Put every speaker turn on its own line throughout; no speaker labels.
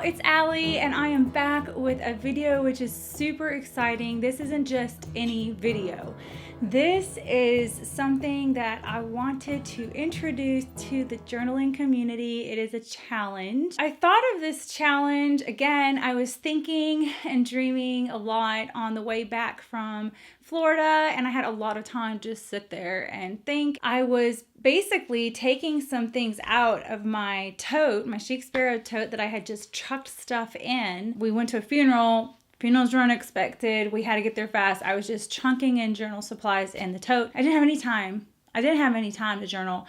it's Allie and I am back with a video which is super exciting. This isn't just any video. This is something that I wanted to introduce to the journaling community. It is a challenge. I thought of this challenge, again, I was thinking and dreaming a lot on the way back from Florida, and I had a lot of time to just sit there and think. I was basically taking some things out of my tote, my chic sparrow tote that I had just chucked stuff in. We went to a funeral. Funerals were unexpected. We had to get there fast. I was just chunking in journal supplies in the tote. I didn't have any time. I didn't have any time to journal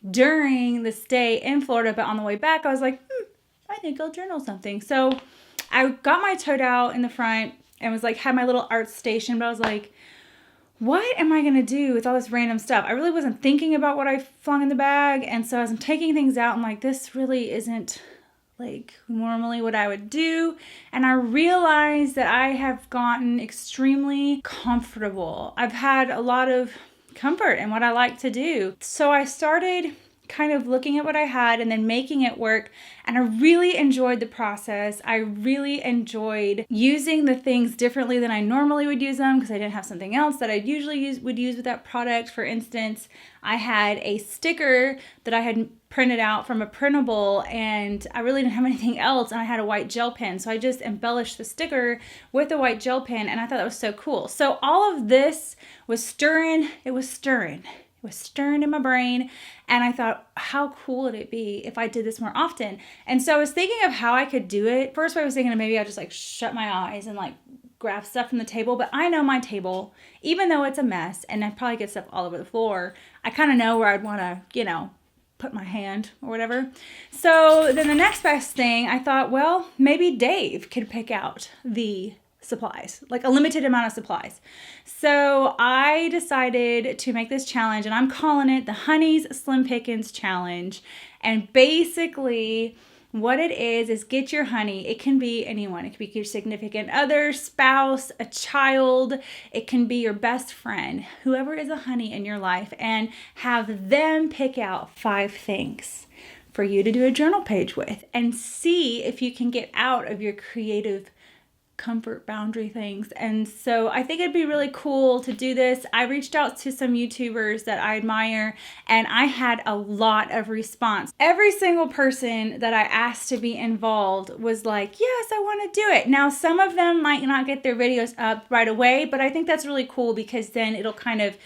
during the stay in Florida, but on the way back, I was like, I think I'll journal something. So I got my tote out in the front and was like, had my little art station, but I was like, what am I gonna do with all this random stuff? I really wasn't thinking about what I flung in the bag. And so as I'm taking things out, I'm like, this really isn't like normally what I would do. And I realized that I have gotten extremely comfortable. I've had a lot of comfort in what I like to do. So I started kind of looking at what I had and then making it work. And I really enjoyed the process. I really enjoyed using the things differently than I normally would use them because I didn't have something else that I usually would use with that product. For instance, I had a sticker that I had printed out from a printable and I really didn't have anything else, and I had a white gel pen. So I just embellished the sticker with a white gel pen, and I thought that was so cool. So all of this was stirring. It was stirring in my brain, and I thought, how cool would it be if I did this more often? And so I was thinking of how I could do it. First, I was thinking maybe I'd just like shut my eyes and like grab stuff from the table, but I know my table, even though it's a mess and I probably get stuff all over the floor, I kind of know where I'd want to, put my hand or whatever. So then the next best thing, I thought, well, maybe Dave could pick out the supplies, like a limited amount of supplies. So I decided to make this challenge, and I'm calling it the Honey's Slim Pickins Challenge. And basically what it is get your honey. It can be anyone. It can be your significant other, spouse, a child. It can be your best friend, whoever is a honey in your life, and have them pick out 5 things for you to do a journal page with and see if you can get out of your creative comfort boundary things. And so I think it'd be really cool to do this. I reached out to some YouTubers that I admire, and I had a lot of response. Every single person that I asked to be involved was like, yes, I want to do it. Now, some of them might not get their videos up right away, but I think that's really cool because then it'll kind of,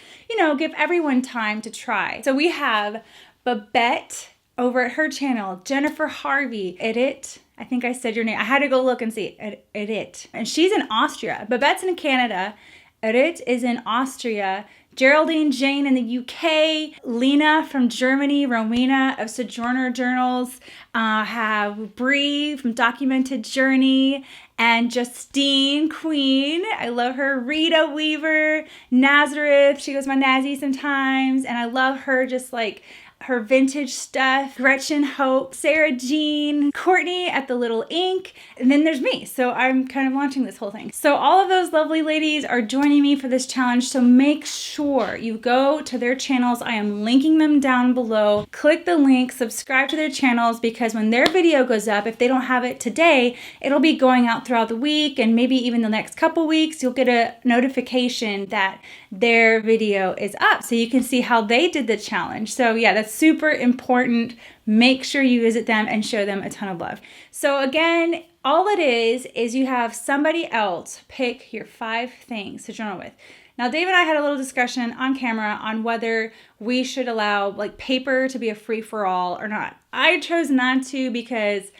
give everyone time to try. So we have Babette over at her channel, Jennifer Harvey, Edit. I think I said your name. I had to go look and see. Edit. And she's in Austria. Babette's in Canada. Edit is in Austria. Geraldine Jane in the UK. Lena from Germany. Rowena of Sojourner Journals. Have Bree from Documented Journey. And Justine Queen. I love her. Rita Weaver. Nazareth. She goes my Nazi sometimes. And I love her just like her vintage stuff. Gretchen Hope, Sarah Jean, Courtney at the Little Ink, and then there's me. So I'm kind of launching this whole thing. So all of those lovely ladies are joining me for this challenge. So make sure you go to their channels. I am linking them down below. Click the link, subscribe to their channels, because when their video goes up, if they don't have it today, it'll be going out throughout the week, and maybe even the next couple weeks, you'll get a notification that their video is up so you can see how they did the challenge. So yeah, that's super important. Make sure you visit them and show them a ton of love. So again, all it is you have somebody else pick your 5 things to journal with. Now, Dave and I had a little discussion on camera on whether we should allow like paper to be a free-for-all or not. I chose not to because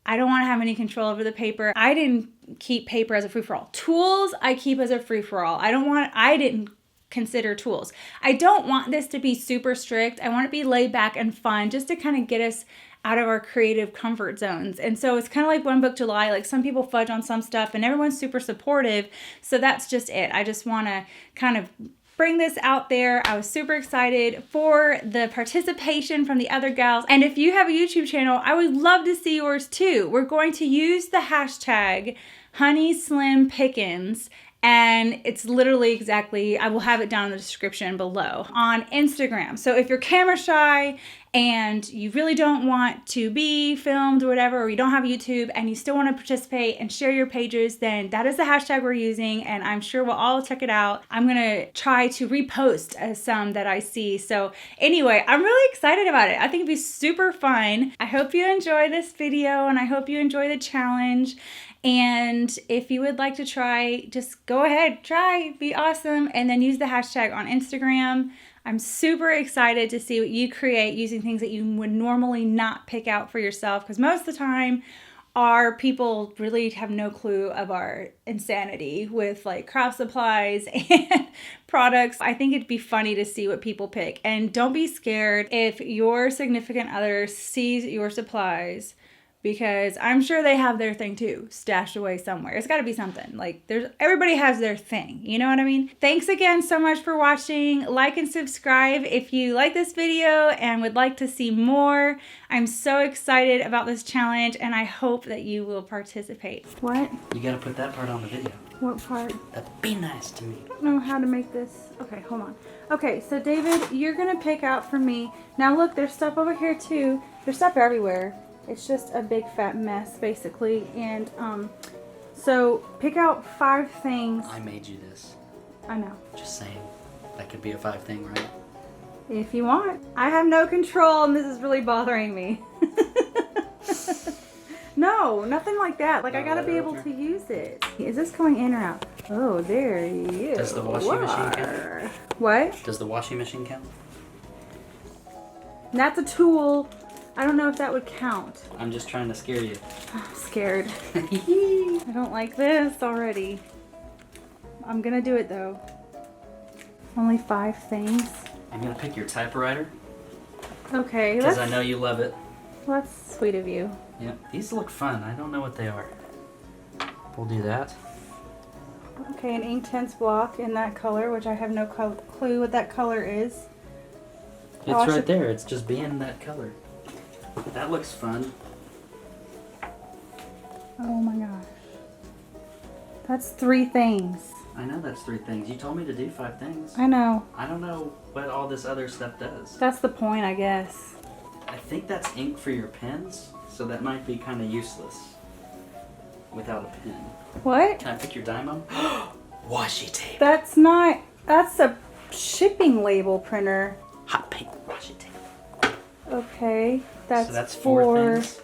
I don't want to have any control over the paper. I didn't keep paper as a free-for-all. Tools I keep as a free-for-all. I didn't consider tools. I don't want this to be super strict. I want it to be laid back and fun, just to kind of get us out of our creative comfort zones. And so it's kind of like One Book July, like some people fudge on some stuff and everyone's super supportive. So that's just it. I just want to kind of bring this out there. I was super excited for the participation from the other gals. And if you have a YouTube channel, I would love to see yours too. We're going to use the hashtag Honey Slim Pickins, And it's literally exactly, I will have it down in the description below, on Instagram. So if you're camera shy and you really don't want to be filmed or whatever, or you don't have YouTube and you still want to participate and share your pages, then that is the hashtag we're using, and I'm sure we'll all check it out. I'm gonna try to repost some that I see. So anyway, I'm really excited about it. I think it'd be super fun. I hope you enjoy this video and I hope you enjoy the challenge. And if you would like to try, just go ahead, try, be awesome, and then use the hashtag on Instagram. I'm super excited to see what you create using things that you would normally not pick out for yourself, because most of the time our people really have no clue of our insanity with like craft supplies and products. I think it'd be funny to see what people pick. And don't be scared if your significant other sees your supplies, because I'm sure they have their thing too, stashed away somewhere. It's got to be something. Like, everybody has their thing. You know what I mean? Thanks again so much for watching. Like and subscribe if you like this video and would like to see more. I'm so excited about this challenge and I hope that you will participate. What?
You got to put that part on the video.
What part?
Be nice to me.
I don't know how to make this. Okay, hold on. Okay, so David, you're going to pick out for me. Now look, there's stuff over here too. There's stuff everywhere. It's just a big fat mess, basically. And so pick out 5 things.
I made you this.
I know.
Just saying. That could be a 5 thing, right?
If you want. I have no control, and this is really bothering me. No, nothing like that. Like, I gotta be able to use it. Is this going in or out? Oh, there you
Does the washing machine count?
What?
Does the washing machine count?
That's a tool. I don't know if that would count.
I'm just trying to scare you.
I'm scared. I don't like this already. I'm gonna do it though. Only 5 things.
I'm gonna pick your typewriter.
Okay.
Because I know you love it.
Well, that's sweet of you.
Yeah, these look fun. I don't know what they are. We'll do that.
Okay, an Inktense block in that color, which I have no clue what that color is.
It's right there. It's just being that color. That looks fun.
Oh my gosh. That's 3 things.
I know that's 3 things. You told me to do 5 things.
I know.
I don't know what all this other stuff does.
That's the point, I guess.
I think that's ink for your pens, so that might be kind of useless without a pen.
What?
Can I pick your Dymo? Washi tape.
That's not... That's a shipping label printer.
Hot pink washi tape.
Okay.
So that's 4 things.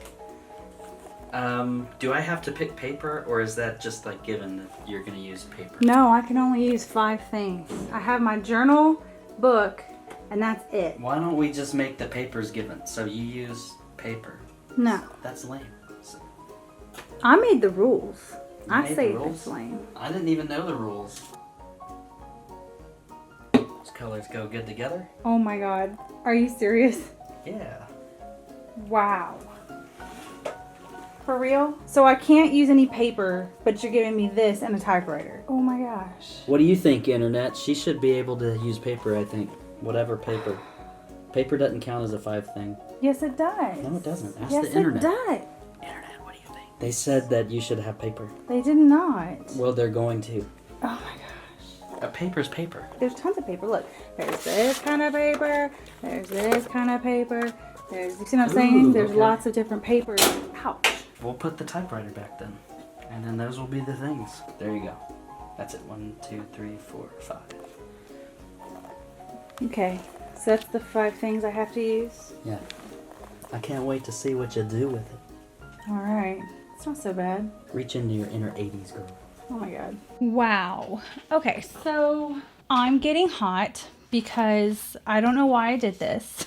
Do I have to pick paper, or is that just like given that you're going to use paper?
No, I can only use 5 things. I have my journal, book, and that's it.
Why don't we just make the papers given? So you use paper.
No.
That's lame.
I made the rules.
You
I
made
say
the rules?
it's lame.
I didn't even know the rules. Those colors go good together?
Oh my god. Are you serious?
Yeah.
Wow. For real? So I can't use any paper, but you're giving me this and a typewriter. Oh my gosh.
What do you think, Internet? She should be able to use paper, I think. Whatever paper. Paper doesn't count as a 5 thing.
Yes, it does.
No, it doesn't. Ask
yes,
the Internet.
It does.
Internet, what do you think? They said that you should have paper.
They did not.
Well, they're going to.
Oh my gosh.
A paper's paper.
There's tons of paper. Look, there's this kind of paper. There's this kind of paper. There's, you see what I'm saying? There's lots of different papers. Ouch.
We'll put the typewriter back then. And then those will be the things. There you go. That's it. 1, 2, 3, 4, 5.
Okay. So that's the 5 things I have to use?
Yeah. I can't wait to see what you do with it.
Alright. It's not so bad.
Reach into your inner 80s girl.
Oh my god. Wow. Okay, so I'm getting hot because I don't know why I did this.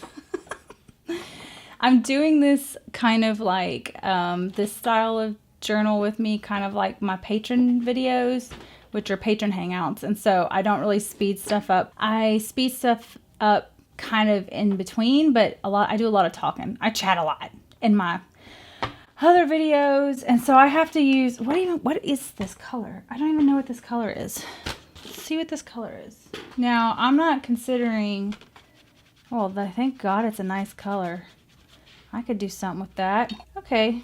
I'm doing this kind of like this style of journal with me, kind of like my patron videos, which are patron hangouts. And so I don't really speed stuff up. I speed stuff up kind of in between, but I do a lot of talking. I chat a lot in my other videos, and so I have to use what is this color? I don't even know what this color is. Let's see what this color is. Now, I'm not considering, well, thank God it's a nice color. I could do something with that. Okay.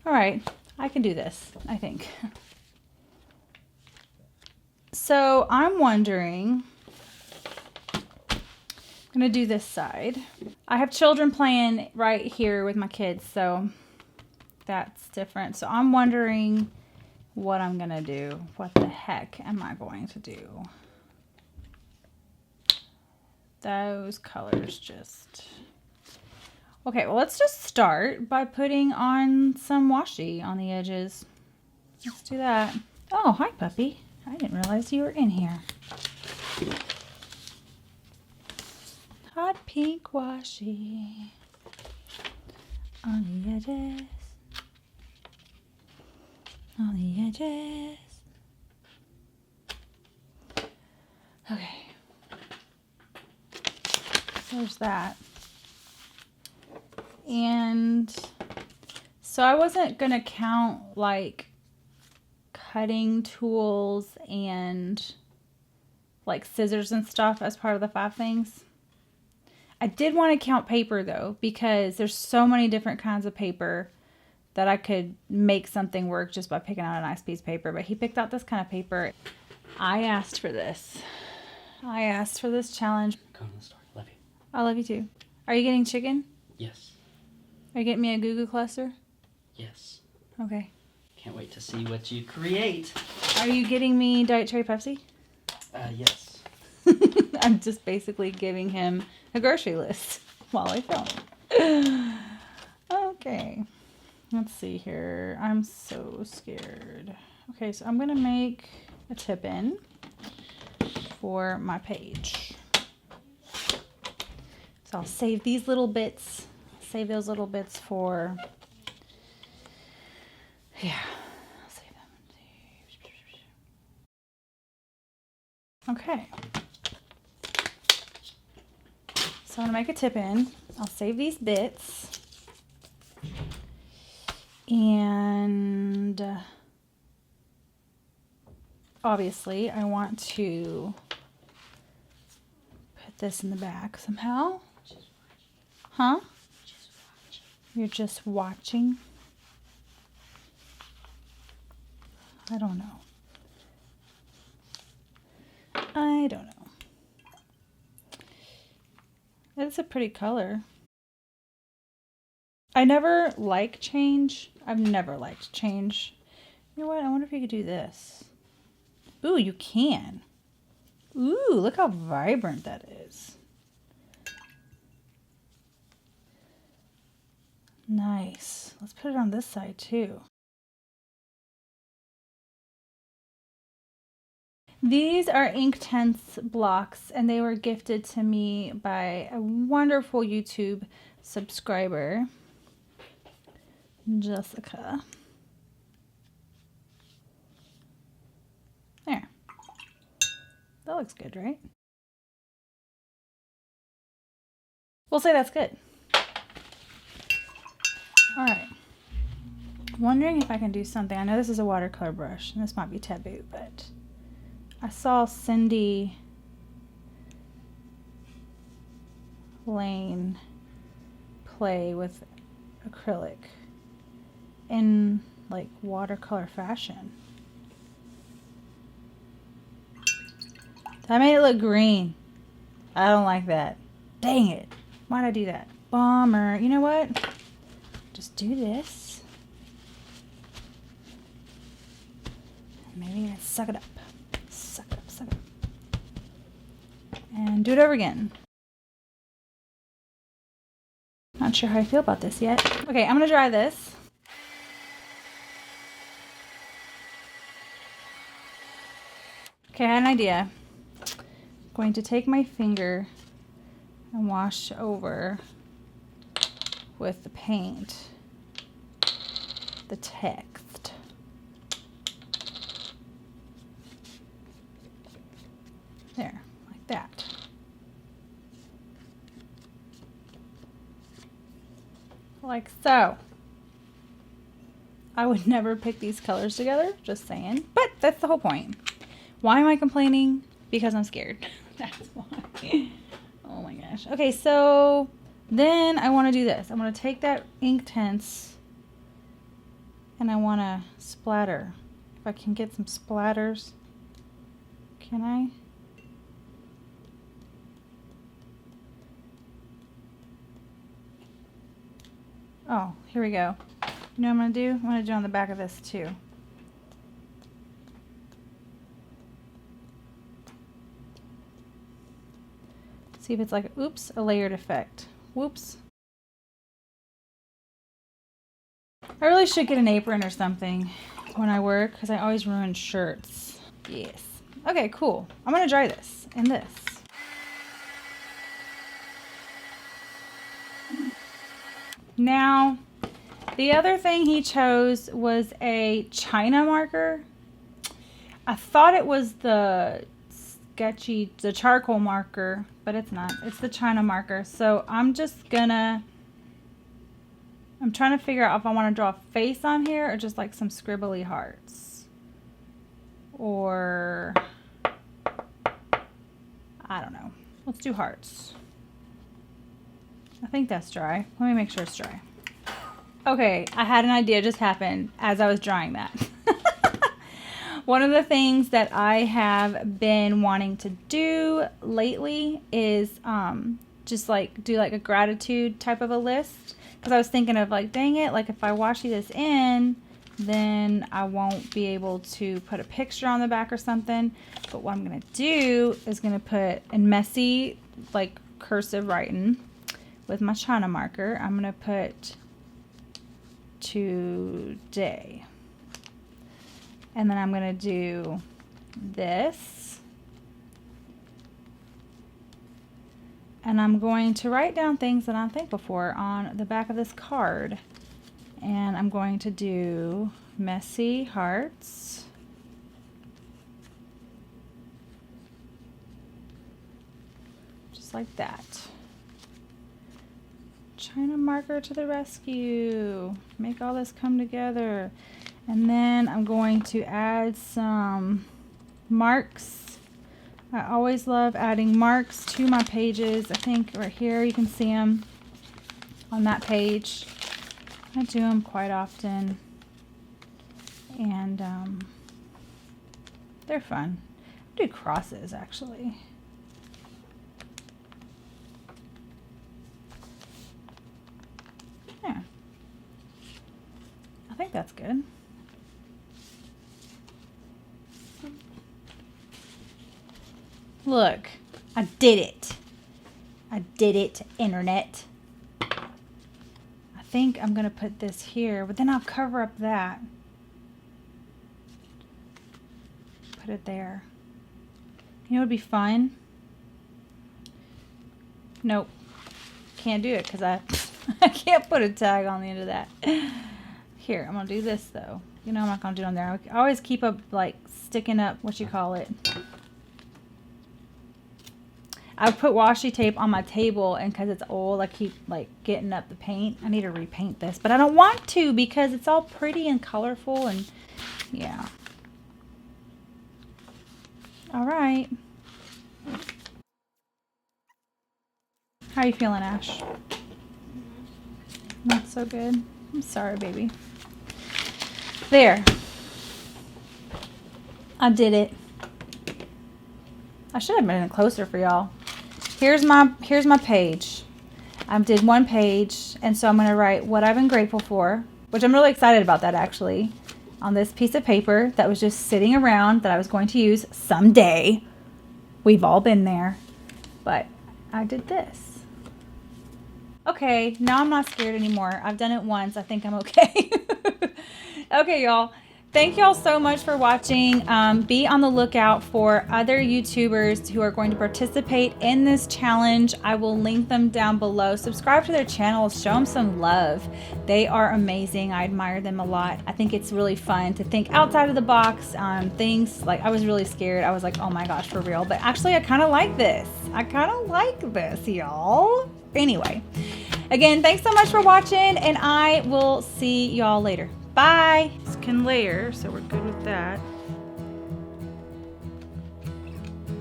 All right. I can do this, I think. So I'm wondering, I'm gonna do this side. I have children playing right here with my kids, so that's different. So I'm wondering what I'm gonna do. What the heck am I going to do? Those colors just... Okay, well, let's just start by putting on some washi on the edges. Let's do that. Oh, hi, puppy. I didn't realize you were in here. Hot pink washi on the edges. On the edges. Okay. There's that. And so I wasn't gonna count like cutting tools and like scissors and stuff as part of the 5 things. I did want to count paper though, because there's so many different kinds of paper that I could make something work just by picking out a nice piece of paper. But he picked out this kind of paper. I asked for this. I asked for this challenge.
Come to the store. Love you.
I love you too. Are you getting chicken?
Yes.
Are you getting me a Goo Goo cluster?
Yes.
Okay.
Can't wait to see what you create.
Are you getting me Diet Cherry Pepsi?
Yes.
I'm just basically giving him a grocery list while I film. Okay. Let's see here. I'm so scared. Okay, so I'm going to make a tip in for my page. So I'll save these little bits. Save those little bits for... Yeah. I'll save them. Okay. So I'm going to make a tip in. I'll save these bits. And obviously I want to put this in the back somehow. Huh? You're just watching? I don't know. I don't know. It's a pretty color. I never like change. I've never liked change. You know what? I wonder if you could do this. Ooh, you can. Ooh, look how vibrant that is. Nice. Let's put it on this side too. These are Inktense blocks, and they were gifted to me by a wonderful YouTube subscriber, Jessica. There. That looks good, right? We'll say that's good. All right. Wondering if I can do something. I know this is a watercolor brush, and this might be taboo, but I saw Cindy Lane play with acrylic in like watercolor fashion. That made it look green. I don't like that. Dang it. Why'd I do that? Bummer. You know what? Just do this. Maybe I suck it up. Suck it up, suck it up. And do it over again. Not sure how I feel about this yet. Okay, I'm gonna dry this. Okay, I had an idea. I'm going to take my finger and wash over with the paint the text. There, like that. Like so. I would never pick these colors together, just saying. But that's the whole point. Why am I complaining? Because I'm scared. That's why. Oh my gosh. Okay, so then I want to do this. I want to take that Inktense and I want to splatter. If I can get some splatters. Can I? Oh, here we go. You know what I'm gonna do? I'm gonna do on the back of this too. See if it's like, oops, a layered effect. Whoops. I really should get an apron or something when I work because I always ruin shirts. Yes. Okay, cool. I'm gonna dry this and this. Now, the other thing he chose was a China marker. I thought it was the charcoal marker, but it's not. It's the China marker. So I'm trying to figure out if I want to draw a face on here or just like some scribbly hearts. Or, I don't know. Let's do hearts. I think that's dry. Let me make sure it's dry. Okay, I had an idea just happened as I was drawing that. One of the things that I have been wanting to do lately is just like do like a gratitude type of a list. Because I was thinking of like, dang it, like if I washi this in, then I won't be able to put a picture on the back or something. But what I'm going to do is going to put in messy like cursive writing with my China marker. I'm going to put today. And then I'm going to do this. And I'm going to write down things that I'm thankful for on the back of this card. And I'm going to do messy hearts. Just like that. China marker to the rescue. Make all this come together. And then I'm going to add some marks. I always love adding marks to my pages. I think right here you can see them on that page. I do them quite often. And they're fun. I do crosses actually. Yeah. I think that's good. Look, I did it. I did it, internet. I think I'm going to put this here, but then I'll cover up that. Put it there. You know what would be fun? Nope. Can't do it because I can't put a tag on the end of that. Here, I'm going to do this though. You know I'm not going to do it on there. I always keep up like sticking up, what you call it. I put washi tape on my table, and because it's old, I keep like getting up the paint. I need to repaint this, but I don't want to because it's all pretty and colorful, and yeah. All right. How are you feeling, Ash? Not so good. I'm sorry, baby. There. I did it. I should have been closer for y'all. Here's my page. I did one page, and so I'm going to write what I've been grateful for, which I'm really excited about that actually, on this piece of paper that was just sitting around that I was going to use someday. We've all been there, but I did this. Okay, now I'm not scared anymore. I've done it once. I think I'm okay. Okay, y'all. Thank y'all so much for watching. Be on the lookout for other YouTubers who are going to participate in this challenge. I will link them down below. Subscribe to their channels. Show them some love. They are amazing. I admire them a lot. I think it's really fun to think outside of the box. Things like I was really scared. I was like, oh my gosh, for real. But actually, I kind of like this. I kind of like this, y'all. Anyway, again, thanks so much for watching, and I will see y'all later. Bye. This can layer, so we're good with that.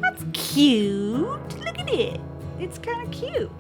That's cute. Look at it. It's kind of cute.